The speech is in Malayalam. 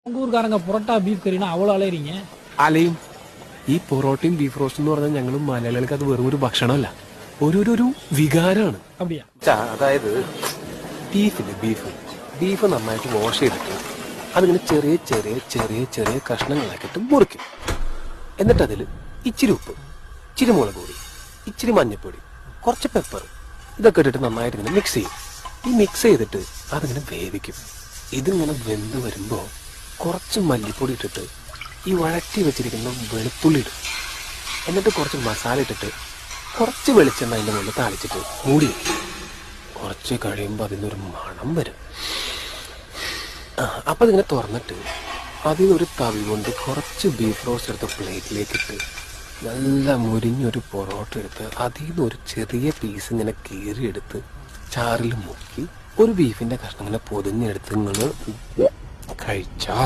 உங்க ஊர்க்காரங்க புரோட்டா பீஃப் கறினா அவ்வளோ அலையறீங்க. അലയും ഈ പൊറോട്ടയും ബീഫ് റോസ്റ്റ് എന്ന് പറഞ്ഞാൽ ഞങ്ങൾ മലയാളികൾക്ക് അത് വെറും ഒരു ഭക്ഷണമല്ല, ഒരു വികാരമാണ്. அப்படியா? അതായത് ബീഫ് ബീഫ് നന്നായിട്ട് വാഷ് ചെയ്തിട്ട് അതിങ്ങനെ ചെറിയ ചെറിയ ചെറിയ ചെറിയ കഷ്ണങ്ങളാക്കിയിട്ട് മുറിക്കും. എന്നിട്ട് അതിൽ ഇച്ചിരി ഉപ്പ്, ഇച്ചിരി മുളക് പൊടി, ഇച്ചിരി മഞ്ഞൾപ്പൊടി, കുറച്ച് പെപ്പർ ഇതൊക്കെ ഇട്ടിട്ട് നന്നായിട്ട് ഇങ്ങനെ മിക്സ് ചെയ്യും. ഈ മിക്സ് ചെയ്തിട്ട് അതിങ്ങനെ വേവിക്കും. ഇതിങ്ങനെ വെന്ത് വരുമ്പോൾ കുറച്ച് മല്ലിപ്പൊടി ഇട്ടിട്ട് ഈ വഴറ്റി വെച്ചിരിക്കുന്ന വെളുത്തുള്ളി ഇടും. എന്നിട്ട് കുറച്ച് മസാല ഇട്ടിട്ട് കുറച്ച് വെളിച്ചെണ്ണ അതിൻ്റെ മുകളിൽ താളിച്ചിട്ട് മൂടി വയ്ക്കും. കുറച്ച് കഴിയുമ്പോൾ അതിനൊരു മണം വരും. അപ്പം അതിങ്ങനെ തുറന്നിട്ട് അതിനൊരു തവി കൊണ്ട് കുറച്ച് ബീഫ് റോസ്റ്റ് എടുത്ത് പ്ലേറ്റിലേക്ക് ഇട്ട് നല്ല മുരിഞ്ഞൊരു പൊറോട്ട എടുത്ത് അതിൽ നിന്ന് ഒരു ചെറിയ പീസ് ഇങ്ങനെ കീറിയെടുത്ത് ചാറിൽ മുക്കി ഒരു ബീഫിൻ്റെ കഷ്ണം ഇങ്ങനെ പൊതിഞ്ഞെടുത്ത് നിങ്ങൾ കഴിച്ചാൽ